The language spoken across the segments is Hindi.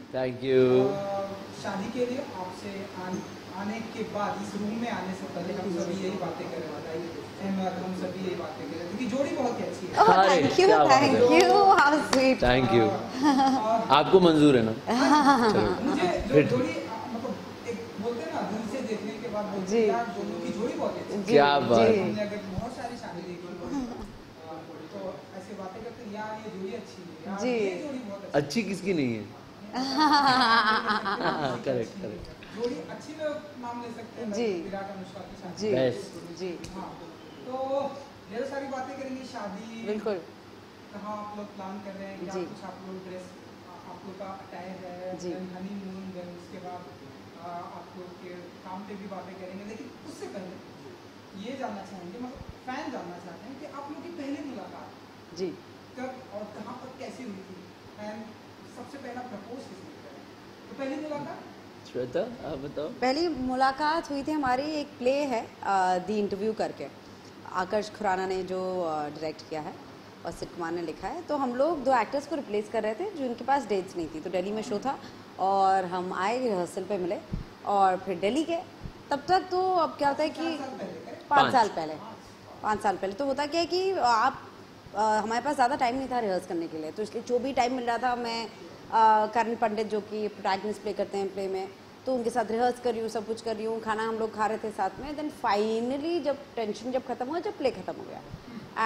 Thank you. शादी के लिए आपसे आने के बाद इस रूम में आने से पहले हम सभी यही बातें कर रहे थे, हम सभी यही बातें कर रहे थे कि जोड़ी बहुत ही अच्छी है। Thank you, how sweet. Thank you. आपको मंजूर है ना? चलो। मुझे जो जोड़ी मतलब एक बोलते हैं ना, दिल से देखने के बाद बोलते हैं यार दोनों की जोड़ी बहुत अच्छी है। क्या बात। हमने अगर बहुत सारी शादी देखी तो ऐसे बातें करते हैं यार ये जोड़ी अच्छी है, यार ये जोड़ी बहुत अच्छी किसकी नहीं है? Correct correct. जोड़ी अच्छी में नाम ले सकते हैं जी विराट अनुष्का की शादी। जी बेस्ट। जी हाँ, तो ढेर सारी बातें करेंगे। शादी बिल्कुल। कहाँ आप लोग प्लान कर रहे हैं, क्या कुछ आप लोग ड्रेस आप लोग का अटायर है, हनीमून, देन उसके बाद आप लोग के काम पे भी बातें करेंगे। लेकिन उससे पहले ये जानना चाहेंगे, मतलब फैन जानना चाहते हैं कि आप लोग की पहली मुलाकात जी कब और कहाँ पर कैसे हुई थी, एंड सबसे पहला प्रपोज किसने किया? तो पहली मुलाकात श्वेता आप बताओ। पहली मुलाकात हुई थी हमारी, एक प्ले है दी इंटरव्यू करके, आकर्ष खुराना ने जो डायरेक्ट किया है और सिद्ध कुमार ने लिखा है। तो हम लोग 2 एक्टर्स को रिप्लेस कर रहे थे जिनके पास डेट्स नहीं थी। तो दिल्ली में शो था और हम आए, रिहर्सल पे मिले और फिर दिल्ली गए। तब तक तो अब क्या होता है कि 5 साल पहले तो होता क्या है कि आप हमारे पास ज़्यादा टाइम नहीं था रिहर्स करने के लिए, तो इसलिए जो भी टाइम मिल रहा था मैं करण पंडित जो कि प्रोटैगनिस्ट प्ले करते हैं प्ले में, तो उनके साथ रिहर्स कर रही हूँ, सब कुछ कर रही हूँ, खाना हम लोग खा रहे थे साथ में। देन फाइनली जब टेंशन जब खत्म हुआ, जब प्ले खत्म हो गया,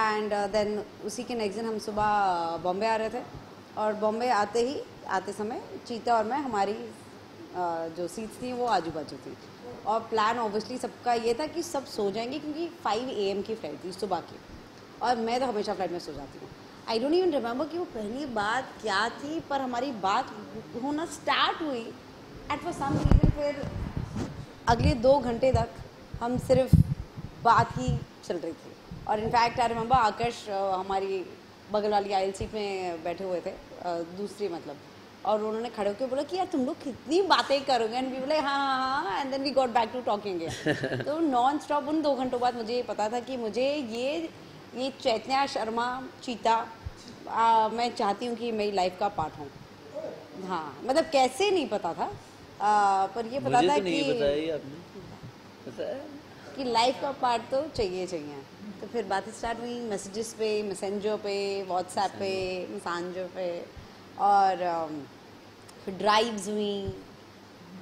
एंड देन उसी के नेक्स्ट दिन हम सुबह बॉम्बे आ रहे थे और बॉम्बे आते समय चीता और मैं, हमारी जो सीट्स थी वो आजू बाजू थी और प्लान ऑब्वियसली सबका ये था कि सब सो जाएंगे क्योंकि 5 AM की फ्लाइट थी सुबह की, और मैं तो हमेशा फ्लाइट में सो जाती हूँ। आई डोंट इवन रिमेंबर कि वो पहली बात क्या थी, पर हमारी बात होना स्टार्ट हुई एट फॉर सम रीजन। फिर अगले 2 घंटे तक हम सिर्फ बात ही चल रही थी। और इनफैक्ट आई रिमेंबर आकर्ष हमारी बगल वाली आयल सीट में बैठे हुए थे, दूसरी मतलब, और उन्होंने खड़े होकर बोला कि यार तुम लोग कितनी बातें करोगे, एंड वी बोले हाँ, and then we got back to talking again. तो नॉन स्टॉप उन 2 घंटों बाद मुझे ये पता था कि मुझे ये चैतन्या शर्मा चीता मैं चाहती हूँ कि मेरी लाइफ का पार्ट हो। हाँ, मतलब कैसे नहीं पता था, पर ये पता था तो नहीं कि बताया आपने, पता है कि लाइफ का पार्ट तो चाहिए। तो फिर बातें स्टार्ट हुई मैसेजेस पे, मैसेंजर पे, व्हाट्सएप पे, मैसेंजर पे, और फिर ड्राइव्स हुई,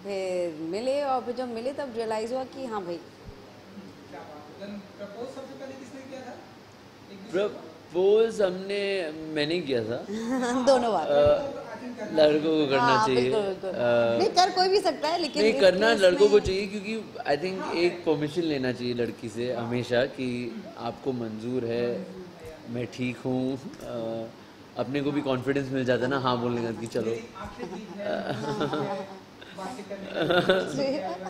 फिर मिले, और फिर जब मिले तब रियलाइज़ हुआ कि हाँ भाई। प्रपोज मैंने किया था। दोनों बार लड़कों को करना चाहिए। बिल्कुल। नहीं कर कोई भी सकता है, लेकिन नहीं करना लड़कों को चाहिए, क्योंकि आई थिंक एक परमिशन लेना चाहिए लड़की से हमेशा कि आपको मंजूर है, मैं ठीक हूँ। अपने को भी कॉन्फिडेंस मिल जाता है ना हाँ बोलने का कि चलो।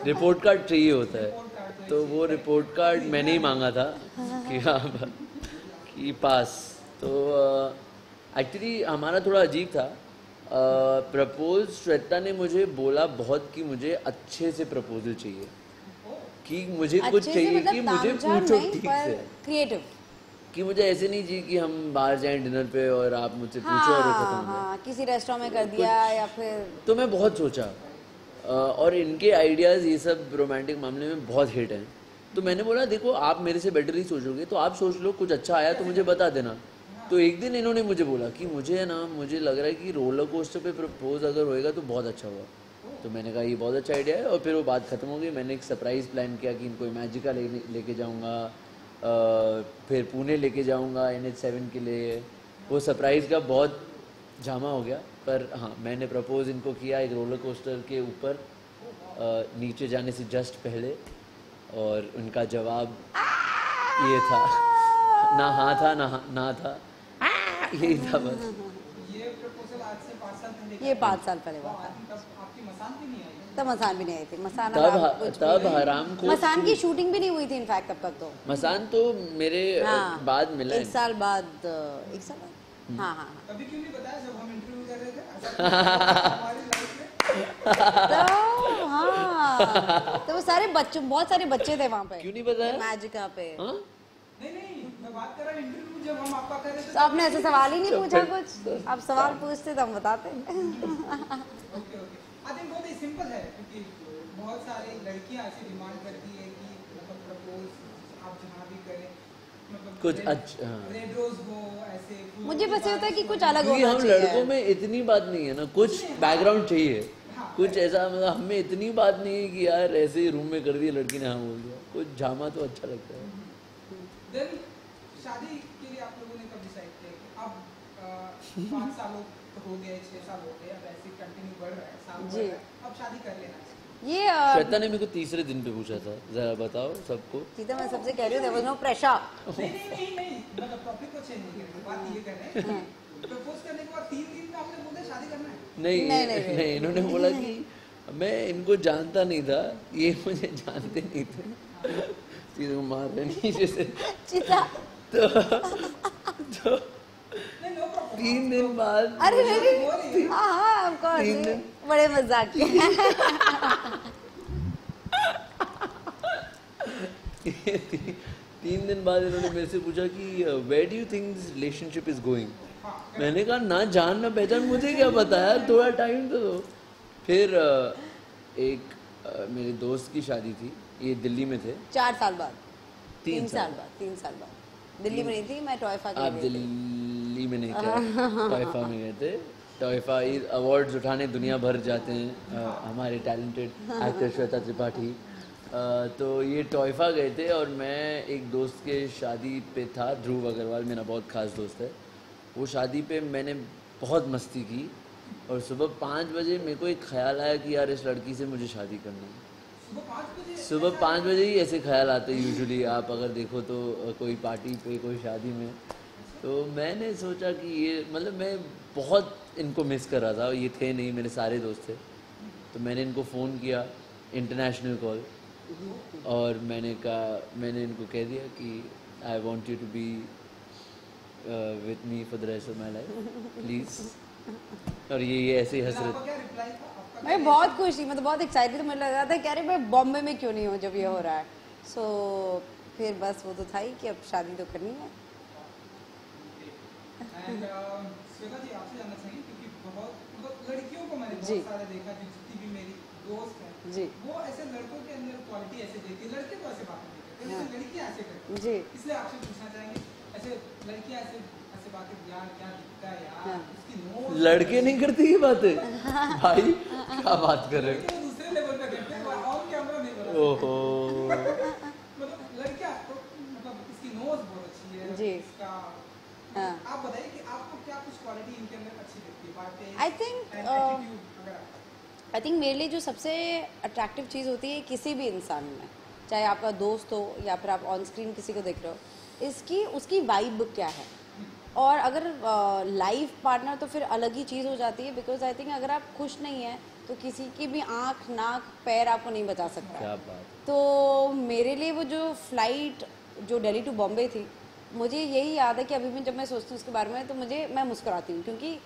रिपोर्ट कार्ड चाहिए होता है, तो वो रिपोर्ट कार्ड मैंने ही मांगा था कि हाँ कि पास। तो एक्चुअली हमारा थोड़ा अजीब था। प्रपोज श्वेता ने मुझे बोला बहुत कि मुझे अच्छे से प्रपोजल चाहिए, कि मुझे कुछ चाहिए मतलब कि मुझे पूछो ठीक से, क्रिएटिव, कि मुझे ऐसे नहीं चाहिए कि हम बाहर जाएं डिनर पे और आप मुझसे पूछो और वो खत्म हो जाए। किसी रेस्टोरेंट में कर दिया या फिर। तो मैं बहुत सोचा, और इनके आइडियाज़ ये सब रोमांटिक मामले में बहुत हिट हैं। तो मैंने बोला देखो आप मेरे से बेटर ही सोचोगे तो आप सोच लो, कुछ अच्छा आया तो मुझे बता देना। तो एक दिन इन्होंने मुझे बोला कि मुझे ना मुझे लग रहा है कि रोलर कोस्टर पे प्रपोज अगर होएगा तो बहुत अच्छा होगा। तो मैंने कहा ये बहुत अच्छा आइडिया है, और फिर वो बात खत्म हो गई। मैंने एक सरप्राइज़ प्लान किया कि इनको इमेजिका लेके जाऊँगा, फिर पुणे लेके जाऊँगा NH7 के लिए। वो सरप्राइज़ का बहुत जामा हो गया, पर हाँ मैंने प्रपोज इनको किया एक रोलर कोस्टर के ऊपर, नीचे जाने से जस्ट पहले, और उनका जवाब ये था, ना हाँ था ना था, यही था बस। ये प्रपोजल आज से 5 साल पहले, ये 5 साल पहले बात है। आपकी मसान भी नहीं आई? तब मसान भी नहीं आई थी। मसान तब हराम को मसान की शूटिंग भी नहीं हुई थी इनफैक्ट तब तक। तो मसान तो मेरे बाद मिला है। 1 साल बाद हाँ। कभी क्यों नहीं बताया जब हम इंटरव्यू कर रहे थे हमारी लाइफ में? तो हाँ, तो वो सारे बच्चे, बहुत सारे बच्चे थे वहाँ पे। क्यों नहीं बताया? मैजिका पे। नहीं, मैं बात कर रहा हूँ इंटरव्यू जब हम आपका कर रहे थे। तो आपने ऐसे सवाल ही नहीं पूछा कुछ, आप सवाल पूछते तो हम बताते। ओके। लड़कियां ऐसी डिमांड करती है कि मतलब प्रपोज आप जहाँ भी करें मतलब कुछ अच्छा, हाँ। रेड रोज हो ऐसे फूलों मुझे की बस ये होता है कि बारिश कुछ हो। अलग क्योंकि होना हम चाहिए। लड़कों में इतनी बात नहीं है ना, कुछ बैकग्राउंड चाहिए, कुछ ऐसा, मतलब हमें इतनी बात नहीं है कि यार ऐसे ही रूम में कर दिया लड़की ने हाँ बोल दिया, कुछ झामा तो अच्छा लगता है। देन शादी के लिए आप लोगों ने कब डिसाइड किया कि अब 5 सालों हो गए 6 साल हो गए अब ऐसे कंटिन्यू बढ़ रहा है साल बढ़ जी। रहा है अब शादी कर लेना चाहिए? ये श्वेता ने मेरे को तीसरे दिन पे पूछा था, जरा बताओ सबको। सीधा मैं सबसे कह रही हूँ, there was no pressure। नहीं मतलब टॉपिक को चेंज नहीं करेंगे, बात ये कर रहे हैं प्रपोज करने के बाद 3 दिन में आपने बोला शादी करना है? नहीं नहीं, नहीं, नहीं, नहीं, इन्होंने बोला कि मैं इनको जानता नहीं था, ये मुझे जानते नहीं थे, सीधे को मार रहे नीचे से। चिता। तो नहीं नो प्रॉब्लम 3 दिन बाद अरे नहीं, हाँ of course, तीन दिन। बड़े मजाक के। 3 दिन बाद इन्होंने मेरे से पूछा कि where do you think this relationship is going. मैंने कहा ना जान ना पहचान, मुझे क्या पता यार, थोड़ा टाइम तो दो। फिर एक मेरे दोस्त की शादी थी, ये दिल्ली में थे। 4 साल बाद, 3 साल बाद, 3 साल बाद दिल्ली में नहीं थी मैं, टॉयफा के आप लिए गई थी। दिल्ली में नहीं थे, टॉयफा में गए थे। टॉयफा अवार्ड्स उठाने दुनिया भर जाते हैं हमारे टैलेंटेड एक्टर श्वेता त्रिपाठी। तो ये टॉयफा गए थे और मैं एक दोस्त के शादी पे था, ध्रुव अग्रवाल मेरा बहुत खास दोस्त है। वो शादी पे मैंने बहुत मस्ती की और सुबह 5 बजे मेरे को एक ख्याल आया कि यार इस लड़की से मुझे शादी करनी है। सुबह 5 बजे ही ऐसे ख्याल आते हैं यूजुअली, आप अगर देखो तो कोई पार्टी पे कोई शादी में। तो मैंने सोचा कि ये मतलब मैं बहुत इनको मिस कर रहा था, ये थे नहीं, मेरे सारे दोस्त थे। तो मैंने इनको फ़ोन किया, इंटरनेशनल कॉल, और मैंने इनको कह दिया कि I want you to be with me for the rest of my life please. और ये ऐसे ही हंस रहे आपका थे। क्या रिप्लाई था आपका? मैं बहुत खुश थी, मतलब बहुत एक्साइटेड थी, मुझे लग रहा था कि अरे मैं बॉम्बे में क्यों नहीं हूँ जब ये हो रहा है। सो फिर बस वो तो था ही कि अब शादी तो करनी है। एंड श्वेता जी आपसे जानना चाहिए क्योंकि बहुत मतलब लड़कियों को मैंने जी। बहुत सारे देखा जो जितनी भी मेरी दोस्त हैं जी। वो ऐसे लड़कों के अंदर क्वालिटी ऐसे देखती है, लड़के तो ऐसे बातें नहीं करते, हाँ। ऐसे लड़कियां ऐसे करती हैं। जी। इसलिए आपसे पूछना चाहेंगे ऐसे लड़कियां ऐसे ऐसे बातें यार क्या दिखता है यार हाँ। उसकी नोज लड़के नहीं करते ये बातें भाई, क्या बात कर रहे लड़के वो दूसरे लेवल पे करते हैं, वो ऑन कैमरा नहीं बना हो। ओहो, मतलब लड़कियां तो मतलब इसकी नोज बहुत अच्छी है जी। इसका हाँ। आप बताइए कि आपको क्या कुछ क्वालिटी इनके अंदर अच्छी लगती है बातें I think, and attitude वगैरह? आई थिंक मेरे लिए जो सबसे अट्रैक्टिव चीज़ होती है किसी भी इंसान में, चाहे आपका दोस्त हो या फिर आप ऑन स्क्रीन किसी को देख रहे हो, इसकी उसकी वाइब क्या है। और अगर लाइफ पार्टनर तो फिर अलग ही चीज़ हो जाती है, बिकॉज आई थिंक अगर आप खुश नहीं हैं तो किसी की भी आँख नाक पैर आपको नहीं बचा सकता। क्या बात। तो मेरे लिए वो जो फ्लाइट जो दिल्ली टू बॉम्बे थी, मुझे यही याद है कि अभी भी जब मैं सोचती हूँ उसके बारे में तो मैं मुस्कुराती हूँ, क्योंकि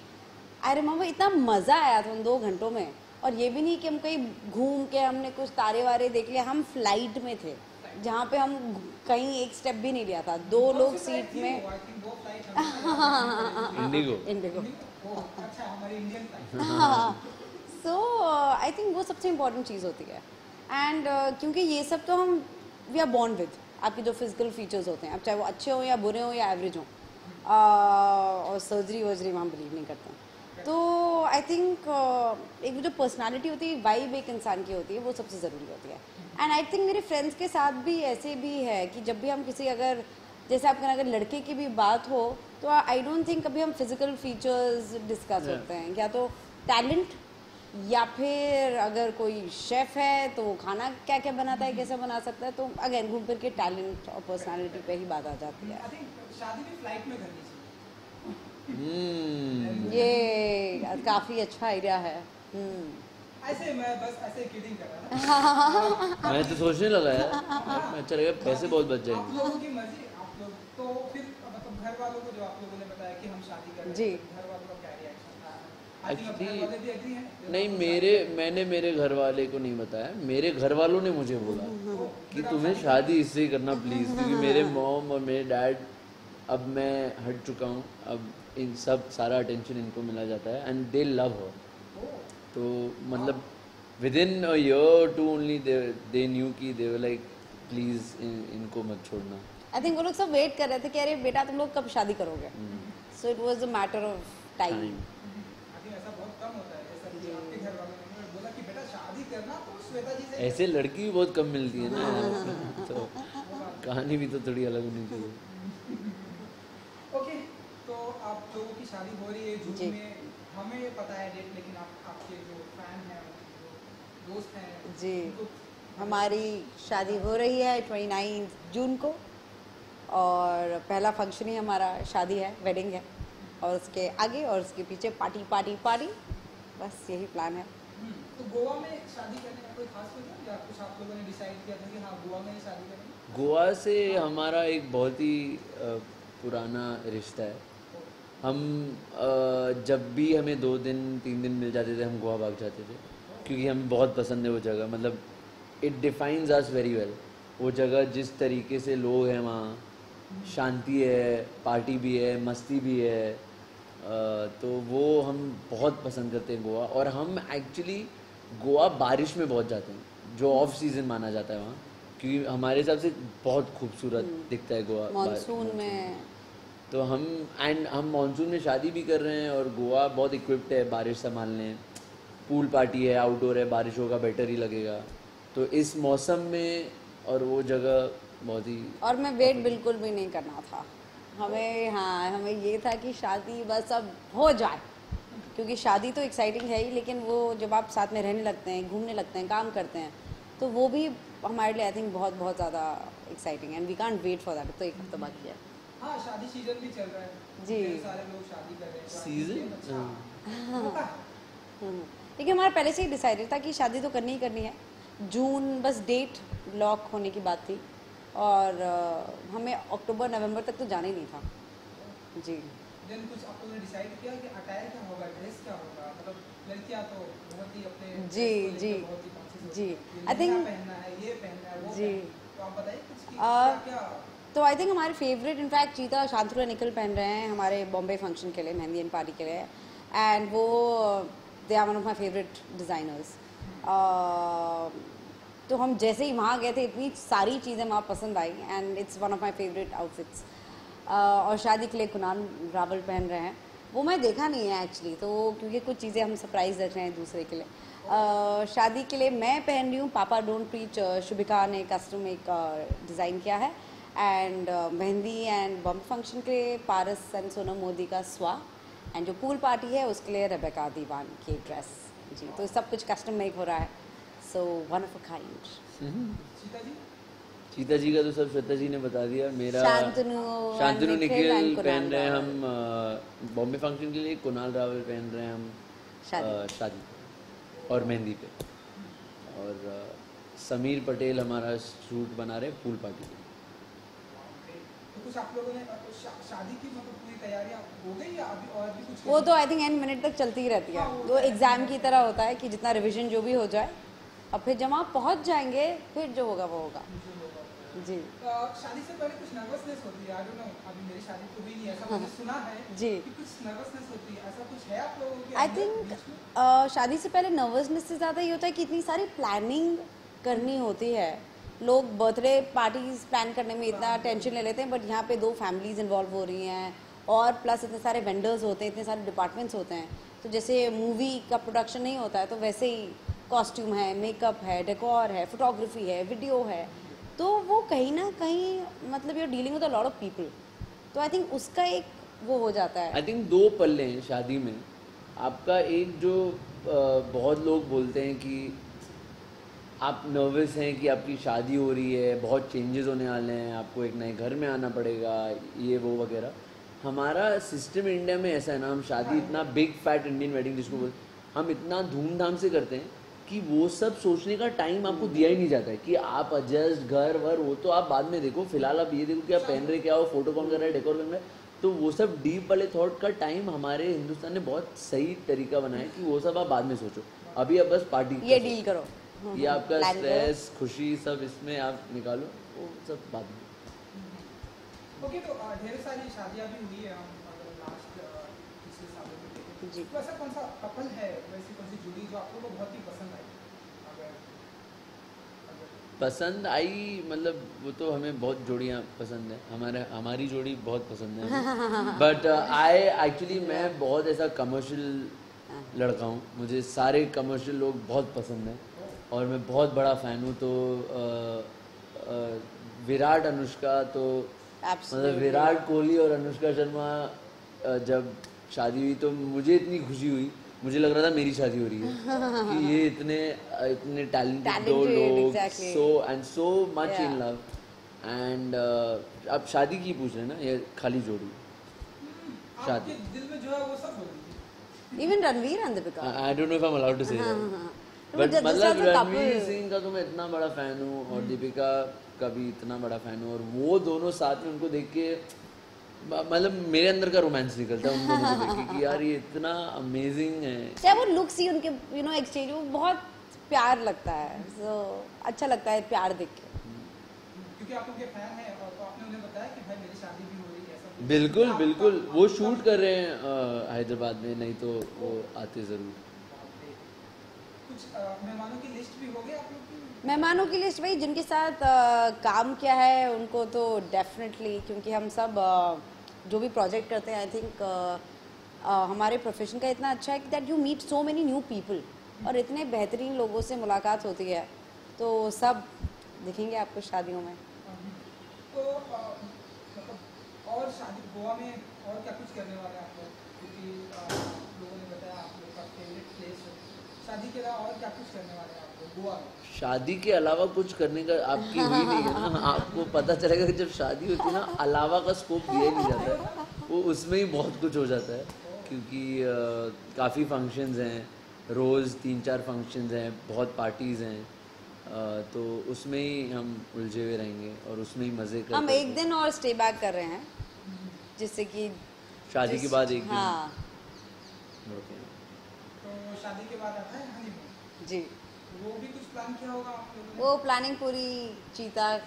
आई रिमेम्बर इतना मज़ा आया था उन 2 घंटों में। और ये भी नहीं कि हम कहीं घूम के हमने कुछ तारे वारे देख लिए, हम फ्लाइट में थे जहाँ पे हम कहीं एक स्टेप भी नहीं लिया था, 2 लोग सीट में। आई थिंक वो फ्लाइट इंडिगो। इंडिगो। अच्छा हमारी Indian flight so I think वो सबसे इम्पोर्टेंट चीज़ होती है। एंड क्योंकि ये सब तो हम वी आर बॉर्न विद, आपके जो फिजिकल फीचर्स होते हैं, अब चाहे वो अच्छे हो या बुरे हो या एवरेज हो, और सर्जरी वर्जरी में हम बिलीव नहीं करते हैं। तो आई थिंक एक जो पर्सनालिटी होती है, वाइब एक इंसान की होती है, वो सबसे ज़रूरी होती है। एंड आई थिंक मेरे फ्रेंड्स के साथ भी ऐसे भी है कि जब भी हम किसी अगर जैसे आप अगर लड़के की भी बात हो तो आई डोंट थिंक कभी हम फिजिकल फीचर्स डिस्कस करते हैं, या तो टैलेंट, या फिर अगर कोई शेफ़ है तो वो खाना क्या क्या बनाता है, कैसे बना सकता है। तो अगेन घूम फिर के टैलेंट और पर्सनालिटी पे ही बात आ जाती है। आई थिंक शादी भी फ्लाइट में करनी चाहिए। ये काफ़ी अच्छा आइडिया है। ऐसे मैं बस ऐसे किडिंग कर रहा था। मैं तो सोचने लगा यार, अच्छा लगा, पैसे बहुत बच आप जाएंगे। लोगों की मर्जी, आप लोग तो फिर मतलब घर वालों को जो आप लोगों ने बताया कि हम शादी कर रहे हैं, जी। घर वालों का क्या रिएक्शन था? आई थिंक Actually, घर वाले भी एग्री हैं? नहीं, मैंने मेरे घर वाले को नहीं बताया, मेरे घर वालों ने मुझे बोला कि तुम्हें शादी इससे ही करना प्लीज़, क्योंकि मेरे मॉम और मेरे डैड, अब मैं हट चुका हूँ, अब इन सब सारा अटेंशन इनको मिला जाता है एंड दे लव हर। तो मतलब within a year or two only they knew कि they were like please इनको मत छोड़ना. आई थिंक वो लोग सब वेट कर रहे थे कि अरे बेटा तुम लोग कब शादी करोगे. So it was a matter of time. ऐसा बहुत कम होता है. जैसा कि आपके घर वालों ने बोला कि बेटा शादी करना तो श्वेता जी से. ऐसे लड़की भी बहुत कम मिलती है ना. तो कहानी भी तो थोड़ी अलग होनी चाहिए. ओके, तो आप लोगों की शादी हो रही है जून में. हमें पता है डेट, लेकिन आपके जो फैन हैं, जो दोस्त हैं जी, हमारी शादी हो रही है 29 जून को और पहला फंक्शन ही हमारा शादी है, वेडिंग है और उसके आगे और उसके पीछे पार्टी पार्टी पार्टी. बस यही प्लान है. तो गोवा में शादी करने का कोई खास वजह या कुछ आप लोगों ने डिसाइड किया था कि हाँ गोवा में ही शादी करेंगे? गोवा से हमारा एक बहुत ही पुराना रिश्ता है. हम जब भी हमें 2 दिन 3 दिन मिल जाते थे हम गोवा भाग जाते थे क्योंकि हमें बहुत पसंद है वो जगह. मतलब it defines us very well. वो जगह जिस तरीके से लोग हैं वहाँ, शांति है, पार्टी भी है, मस्ती भी है. तो वो हम बहुत पसंद करते हैं गोवा. और हम एक्चुअली गोवा बारिश में बहुत जाते हैं जो ऑफ सीज़न माना जाता है वहाँ, क्योंकि हमारे हिसाब से बहुत खूबसूरत दिखता है गोवा मॉनसून में. तो हम मॉनसून में शादी भी कर रहे हैं और गोवा बहुत इक्विप्ड है बारिश संभालने. पूल पार्टी है, आउटडोर है, बारिश होगा बेटर ही लगेगा. तो इस मौसम में और वो जगह बहुत ही. और मैं वेट बिल्कुल भी नहीं करना था. हमें ये था कि शादी बस अब हो जाए, क्योंकि शादी तो एक्साइटिंग है ही, लेकिन वो जब आप साथ में रहने लगते हैं, घूमने लगते हैं, काम करते हैं, तो वो भी हमारे लिए आई थिंक बहुत बहुत ज़्यादा एक्साइटिंग है. And we can't wait for that. तो एक हफ्ता बाकी है. हाँ, शादी सीजन भी चल रहा है जी. ढेर सारे लोग शादी कर रहे हैं. सीजन होता है. लेकिन हमारा पहले से ही डिसाइडेड था कि शादी तो करनी ही करनी है. जून बस डेट लॉक होने की बात थी और हमें अक्टूबर नवंबर तक तो जाना ही नहीं था. जी. देन कुछ आप लोगों ने डिसाइड किया कि अटायर क्या होगा, ड्रेस क्या होगा? मतलब लड़कियां तो बहुत ही अपने जी dress को जी लेकर बहुत ही conscious जी. होती हैं. आई ये थिंक क्या पहनना है, ये पहनना है, वो जी. पहनना है. तो आप बताइए कुछ कि आ, क्या तो आई थिंक हमारे फेवरेट इनफैक्ट चीता शांतुला निकल पहन रहे हैं हमारे बॉम्बे फंक्शन के लिए, मेहंदी एंड पार्टी के लिए. एंड वो they are one of my favourite designers. तो हम जैसे ही वहाँ गए थे इतनी सारी चीज़ें वहाँ पसंद आई and it's one of my favourite outfits. और शादी के लिए कुणाल रावल पहन रहे हैं. वो मैं देखा नहीं है एक्चुअली, तो क्योंकि कुछ चीज़ें हम सरप्राइज रख रहे हैं दूसरे के लिए. शादी के लिए मैं पहन रही हूँ पापा डोंट प्रीच. शुभिका ने कस्टम एक डिज़ाइन किया है. And mehndi and Bombay function के लिए पारस एंड सोनम मोदी का स्वा. एंड जो पूल पार्टी है उसके लिए रेबेका दीवान की ड्रेस. जी. तो सब कुछ कस्टम मेक हो रहा है. So one of a kind. Sita ji? चीता जी का तो सब श्वेता जी ने बता दिया. मेरा शांतनु निखिल पहन रहे हैं हम बॉम्बे फंक्शन के लिए. कुणाल रावल पहन रहे हैं हम शादी और मेहंदी पे. और समीर पटेल हमारा शूट बना रहे पूल पार्टी के. तो कुछ आप लोगों ने शादी की मतलब पूरी तैयारियां हो गई या अभी और भी कुछ? वो तो आई थिंक एंड मिनट तक चलती ही रहती है. वो एग्ज़ाम की तरह होता है कि जितना रिवीजन जो भी हो जाए, और फिर जब आप पहुंच जाएंगे फिर जो होगा वो होगा. जी. शादी से पहले कुछ नर्वसनेस होती है. आई डोंट नो, अभी मेरी शादी तो हुई नहीं, ऐसा मैंने सुना है जी. कि कुछ नर्वसनेस होती है. ऐसा कुछ है आप लोगों के आई अंदर थिंक बीच में? शादी से पहले नर्वसनेस से ज़्यादा ये होता है कि इतनी सारी प्लानिंग करनी होती है. लोग बर्थडे पार्टीज प्लान करने में इतना टेंशन ले लेते हैं, बट यहाँ पे 2 फैमिलीज इन्वॉल्व हो रही हैं और प्लस इतने सारे वेंडर्स होते हैं, इतने सारे डिपार्टमेंट्स होते हैं. तो जैसे मूवी का प्रोडक्शन नहीं होता है तो वैसे ही कॉस्ट्यूम है, मेकअप है, डेकोर है, फोटोग्राफी है, वीडियो है. तो वो कहीं ना कहीं मतलब you dealing with a lot of people. तो आई थिंक उसका एक वो हो जाता है. आई थिंक 2 पल्ले हैं शादी में. आपका एक जो बहुत लोग बोलते हैं कि आप नर्वस हैं कि आपकी शादी हो रही है, बहुत चेंजेस होने वाले हैं, आपको एक नए घर में आना पड़ेगा, ये वो वगैरह. हमारा सिस्टम इंडिया में ऐसा है ना, हम शादी इतना बिग फैट इंडियन वेडिंग जिसको बोलते, हम इतना धूमधाम से करते हैं कि वो सब सोचने का टाइम आपको दिया ही नहीं जाता है कि आप एडजस्ट घर वर वो तो आप बाद में देखो. फिलहाल आप ये देखो कि आप पहन रहे क्या हो, फोटो कौन कर रहा है, डेकोर कर रहा है. तो वो सब डीप वाले थॉट का टाइम हमारे हिंदुस्तान ने बहुत सही तरीका बनाया कि वो सब आप बाद में सोचो. अभी आप बस पार्टी ये डील करो, ये आपका स्ट्रेस खुशी सब इसमें आप निकालो, वो सब बाद में. ओके, तो ढेर सारी शादियां भी हुई है हम अगर लास्ट पिछले सालों में देखें. जी. तो ऐसा कौन सा कपल है, वैसी कौन सी जोड़ी जो आप लोगों को बहुत ही पसंद आई? है? पसंद आई मतलब वो तो हमें बहुत जोड़ियाँ पसंद है, हमारी जोड़ी बहुत पसंद है बट आई एक्चुअली मैं बहुत ऐसा कमर्शियल लड़का हूँ, मुझे सारे कमर्शियल लोग बहुत पसंद हैं और मैं बहुत बड़ा फ़ैन हूँ। तो विराट अनुष्का तो मतलब विराट कोहली और अनुष्का शर्मा जब शादी हुई तो मुझे इतनी खुशी हुई, मुझे लग रहा था मेरी शादी हो रही है कि ये इतने टैलेंटेड दो लोग, so much in love and अब शादी की पूछ रहे हैं ना, ये खाली जोड़ी शादी। आपके दिल में जो है वो सब हो रही है। Even Ranveer and Deepika, I don't know if I am allowed to say but मतलब रणवीर सिंह का तो मैं इतना बड़ा फैन हूँ और दीपिका का भी इतना बड़ा फैन हूँ और वो दोनों साथ में उनको देख के मतलब मेरे अंदर का रोमांस निकलता है उन दोनों को देख के कि यार ये इतना अमेजिंग है। चाहे वो लुक्स ही उनके एक्सचेंज, वो बहुत प्यार लगता है, so अच्छा लगता है प्यार देख के। क्योंकि आप उनके फैन हैं और तो आपने उन्हें बताया कि भाई मेरी शादी भी हो रही है सब। बिल्कुल बिल्कुल, वो शूट कर रहे हैं हैदराबाद में, नहीं तो वो आते ज़रूर। कुछ मेहमानों की लिस्ट भी हो गई आप लोग की? मेहमानों की लिस्ट भाई जिनके साथ काम किया है उनको तो डेफिनेटली, क्योंकि हम सब जो भी प्रोजेक्ट करते हैं आई थिंक हमारे प्रोफेशन का इतना अच्छा है कि that you meet so many new people और इतने बेहतरीन लोगों से मुलाकात होती है, तो सब दिखेंगे आपको शादियों में। तो मतलब और शादी गोवा में और क्या कुछ करने वाले हैं आप लोग? क्योंकि लोगों ने बताया आप लोग का फेवरेट प्लेस है, शादी के अलावा और क्या कुछ करने वाले हैं आप लोग गोवा में? शादी के अलावा कुछ करने का आपकी हुई नहीं है ना, आपको पता चलेगा कि जब शादी होती है ना अलावा का स्कोप दिया ही नहीं जाता है, वो उसमें ही बहुत कुछ हो जाता है क्योंकि काफ़ी फंक्शंस हैं, रोज़ 3-4 फंक्शंस हैं, बहुत पार्टीज़ हैं, तो उसमें ही हम उलझे हुए रहेंगे और उसमें ही मज़े करते हम एक दिन और स्टे बैक कर रहे हैं जिससे कि शादी के बाद एक दिन। हाँ ओके। तो शादी के बाद आता है हनीमून, जी, वो भी कुछ प्लान किया होगा आप लोगों ने? वो प्लानिंग पूरी चीता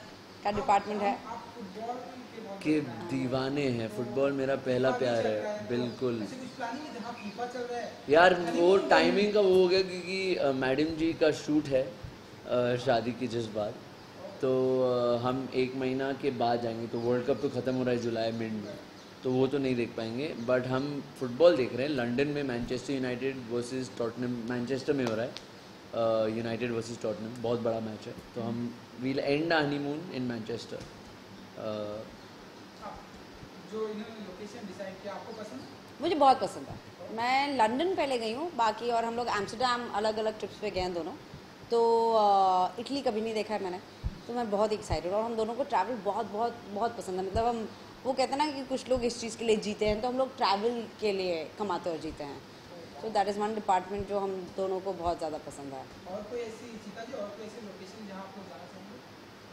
का डिपार्टमेंट है। आप फुटबॉल के बहुत के दीवाने हैं, फुटबॉल मेरा पहला प्यार है बिल्कुल। ऐसे कुछ प्लानिंग है जहाँ फीफा चल रहा है? यार वो टाइमिंग का वो हो गया क्योंकि मैडम जी का शूट है शादी के जिस बाद, तो हम 1 महीना के बाद जाएंगे, तो वर्ल्ड कप तो ख़त्म हो रहा है जुलाई मिड में, तो वो तो नहीं देख पाएंगे बट हम फुटबॉल देख रहे हैं लंदन में, Manchester United versus Tottenham, Manchester में हो रहा है यूनाइटेड वर्सेस टॉटनहम, बहुत बड़ा मैच है, तो हम we'll end honeymoon in Manchester. जो इन्होंने लोकेशन डिसाइड किया आपको पसंद? मुझे बहुत पसंद है। मैं लंदन पहले गई हूँ, बाकी और हम लोग एम्स्टर्डम अलग अलग ट्रिप्स पे गए हैं दोनों, तो इटली कभी नहीं देखा है मैंने, तो मैं बहुत एक्साइटेड, और हम दोनों को ट्रैवल बहुत बहुत बहुत पसंद है। मतलब हम वो कहते हैं ना कि कुछ लोग इस चीज़ के लिए जीते हैं, तो हम लोग ट्रैवल के लिए कमाते और जीते हैं, तो दैट इज़ वन डिपार्टमेंट जो हम दोनों को बहुत ज़्यादा पसंद है। और कोई ऐसी सीता जी और कोई ऐसी लोकेशन जहाँ आप लोग जाना चाहेंगे?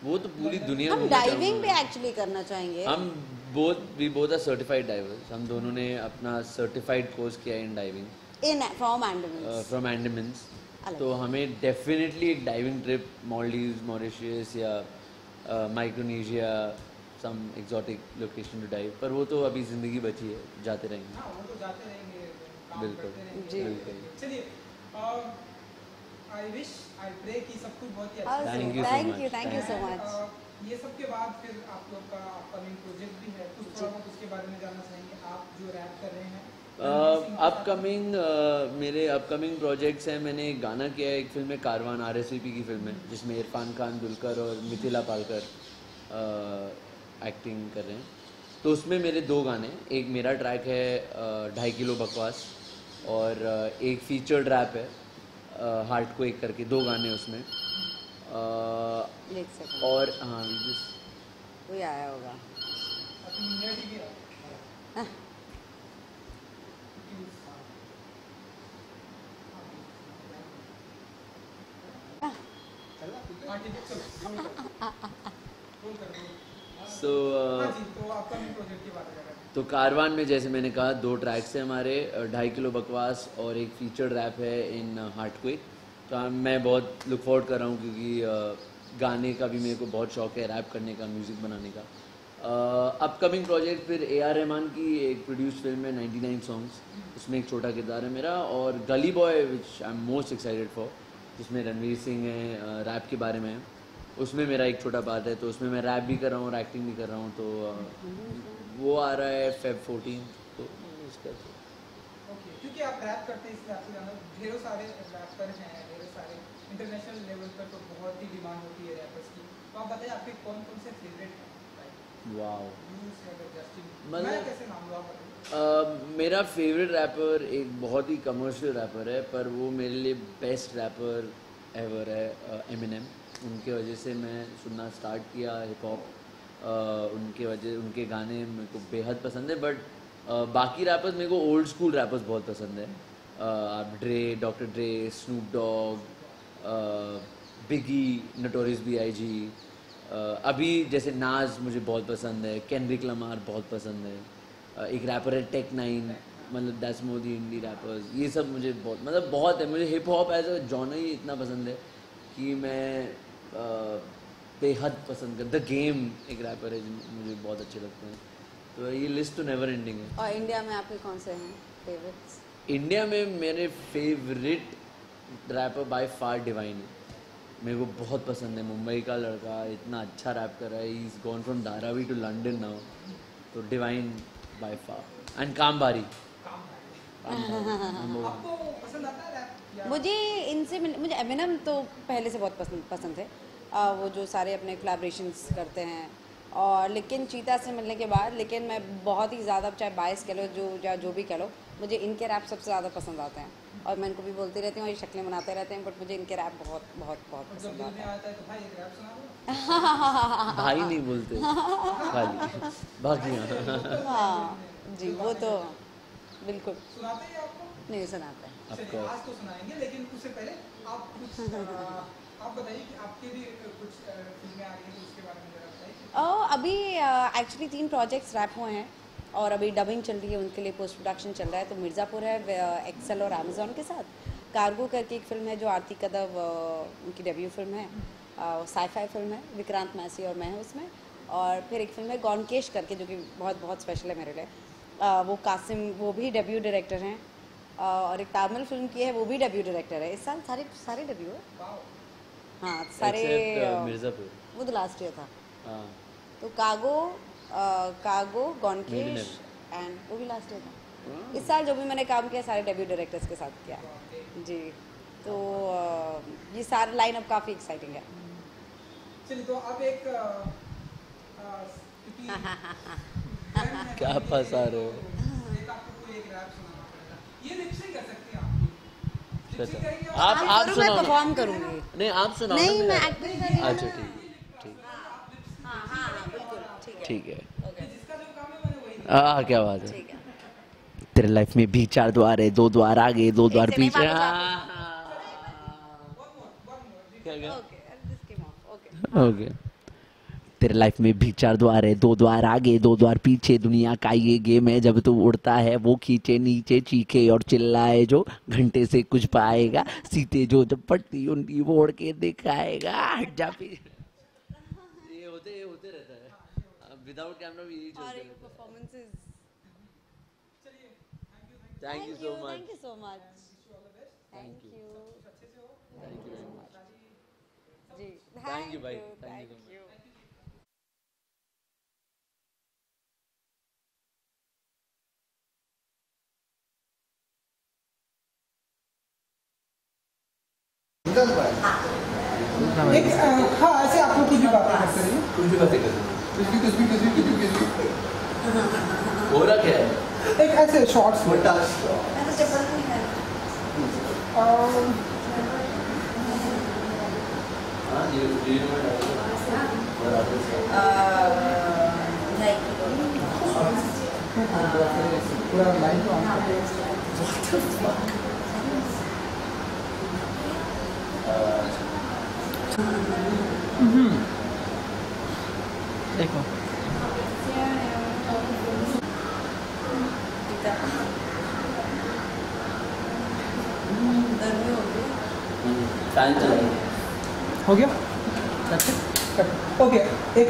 वो तो पूरी दुनिया हम घूमना डाइविंग भी चाहूँगा। एक्चुअली करना चाहेंगे। हम बोथ आर सर्टिफाइड डाइवर्स, हम दोनों ने अपना सर्टिफाइड कोर्स किया in diving in from Andaman. From Andamans, अलग। तो हमें डेफिनेटली एक डाइविंग ट्रिप मॉलडीव्स, मॉरिशस या Micronesia, some exotic location to dive, पर वो तो अभी ज़िंदगी बची है, जाते रहेंगे। हाँ, वो तो जाते रहेंगे, काम बिल्कुल, करते रहेंगे। जी। बिल्कुल। चलिए, आई विश, आई प्रे कि सब कुछ बहुत ही अच्छा Thank you so thank much. You, thank you सो है। मच। ये सब के बाद फिर आप लोग का अपकमिंग प्रोजेक्ट भी है, कुछ थोड़ा बहुत उसके बारे में जानना चाहेंगे। आप जो रैप कर रहे हैं अपकमिंग मेरे अपकमिंग प्रोजेक्ट्स हैं, मैंने एक गाना किया है, एक फिल्म है कारवान, RSVP की फिल्म है, जिसमें इरफान खान, दुलकर और मिथिला पालकर एक्टिंग कर रहे हैं, तो उसमें मेरे 2 गाने, एक मेरा ट्रैक है 2.5 किलो बकवास और एक फीचर्ड रैप है हार्ट को एक करके, 2 गाने उसमें एक सेकंड, और हाँ कोई आया होगा। अपनी इंडिया की भी है। हाँ, ठीक है, चलो, फोन कर दो। सो हाँ जी, तो अपकमिंग प्रोजेक्ट की बात कर रहे हैं। तो कारवान में जैसे मैंने कहा 2 ट्रैक्स हैं हमारे, 2.5 किलो बकवास और एक फीचर्ड रैप है इन हार्ट क्विक, तो मैं बहुत लुक फॉरवर्ड कर रहा हूँ क्योंकि गाने का भी मेरे को बहुत शौक है, रैप करने का, म्यूज़िक बनाने का। अपकमिंग प्रोजेक्ट फिर AR रहमान की एक प्रोड्यूस फिल्म है 99 सॉन्ग्स, उसमें एक छोटा किरदार है मेरा, और गली boy which I am most excited for, जिसमें रणवीर सिंह है, रैप के बारे में है। उसमें मेरा एक छोटा पार्ट है, तो उसमें मैं रैप भी कर रहा हूँ और एक्टिंग भी कर रहा हूँ। तो वो आ रहा है Feb 14, तो उसका ओके, क्योंकि आप रैप करते हैं, इसलिए आपसे जाना, ढेरों सारे रैपर हैं, ढेरों सारे इंटरनेशनल लेवल पर तो बहुत ही डिमांड होती है रैपर्स की। तो आप बताइए आपके कौन कौन से फेवरेट हैं? वाओ, मैं कैसे नाम लूँ, आप बताइए। मेरा फेवरेट रैपर एक बहुत ही कमर्शियल रैपर है, पर वो मेरे लिए बेस्ट रैपर एवर है, एमिनेम। उनके वजह से मैं सुनना स्टार्ट किया हिप हॉप। उनके गाने मेरे को बेहद पसंद है। बट बाकी रैपर्स मेरे को ओल्ड स्कूल रैपर्स बहुत पसंद है। ड्रे, doctor ड्रे, Snoop Dogg, बिगी, notorious B.I.G, अभी जैसे नाज मुझे बहुत पसंद है, केंड्रिक लमार बहुत पसंद है, एक रैपर है टेक 9, मतलब that's more the indie rappers. ये सब मुझे बहुत है। मुझे hip hop as a genre ही इतना पसंद है कि मैं बेहद पसंद कर। द गेम एक रैपर है जो मुझे बहुत अच्छे लगते हैं। तो ये लिस्ट तो नेवर एंडिंग है। और इंडिया में आपके कौन से हैं फेवरेट्स? इंडिया में मेरे favourite rapper by far divine है। मेरे को बहुत पसंद है। मुंबई का लड़का इतना अच्छा रैप कर रहा है। He is gone from Dharavi to London now. तो डिवाइन बाय फार एंड कामबारी। आपको पसंद आता है रैप? मुझे एमिनेम तो पहले से बहुत पसंद थे। वो जो सारे अपने कोलैबोरेशंस करते हैं, और लेकिन चीता से मिलने के बाद, लेकिन मैं बहुत ही ज़्यादा, चाहे बायस कह लो जो भी कह लो, मुझे इनके रैप सबसे ज़्यादा पसंद आते हैं। और मैं इनको भी बोलती रहती हूँ, ये शक्लें बनाते रहते हैं, बट मुझे इनके रैप बहुत बहुत बहुत पसंद आते हैं। आता है तो भाई एक रैप सुना दो। भाई नहीं बोलते खाली बाकी। हाँ जी, वो तो बिल्कुल सुनाते हैं आपको? नहीं सुनाते हैं। चलिए आज तो सुनाएंगे, लेकिन उससे पहले आप कुछ आप बताइए कि आपके भी कुछ फिल्में आ रही हैं, तो उसके बारे में जरा बताइए। अभी एक्चुअली 3 प्रोजेक्ट्स रैप हुए हैं और अभी डबिंग चल रही है, उनके लिए पोस्ट प्रोडक्शन चल रहा है। तो मिर्ज़ापुर है एक्सेल और अमेज़ॉन के साथ। कार्गो करके एक फ़िल्म है जो आरती कदव उनकी डेब्यू फिल्म है, साई-फाई फिल्म है, विक्रांत मैसी और मैं हूँ उसमें। और फिर एक फिल्म है गॉनकेश करके, जो कि बहुत बहुत स्पेशल है मेरे लिए। वो कासिम, वो भी डेब्यू डायरेक्टर हैं। और एक तामिल फिल्म की है, वो भी डेब्यू डायरेक्टर है। इस साल सारे डेब्यू है। हाँ सारे। मिर्ज़ापुर वो तो लास्ट ईयर था। हाँ। तो कार्गो, गॉनकेश एंड वो भी लास्ट ईयर था। इस साल जो भी मैंने काम किया सारे डेब्यू डायरेक्टर्स के साथ किया जी। तो ये सारा लाइनअप काफ़ी एक्साइटिंग है। चलिए, तो अब एक क्या फंसा रहे हो? आपको कोई एक रैप सुनाना पड़ेगा। ये लिप सिंक कर सकते हैं आप। लिप सिंक करेंगे आप मैं सुनाओ। परफॉर्म करूंगी। नहीं आप सुनाओ। नहीं ना मैं मेरा। एक्टिंग कर रही हूँ। अच्छा ठीक हाँ बिल्कुल ठीक है। जिसका जो काम है मैंने वही। हाँ क्या बात है। ठीक है। तेरे लाइफ में भी 4 द्वार है, 2 द्वार आगे 2 द्वार एक से नहीं, पीछे। वापस क्या okay this came of okay. Okay. तेरे लाइफ में भी 4 द्वार है, 2 द्वार आगे 2 द्वार पीछे। दुनिया का ये गेम है, जब तू उड़ता है वो खींचे नीचे, चीखे और चिल्लाए जो घंटे से कुछ पाएगा। सीते जो जब पट्टी उनकी वो उड़ के दिखाएगा। हट जा फिर। ये होते रहता है विदाउट कैमरा भी यही चलता है। Performances. Thank you so much. Thank you so much. Thank you जी। थैंक यू भाई। Thank you. एक हाँ, ऐसे आप लोग कुछ भी बातें करते रहिए। कुछ भी हो रहा क्या है? एक ऐसे शॉर्ट्स में पूरा लाइन तो देखो फैन चला हो गया। ओके एक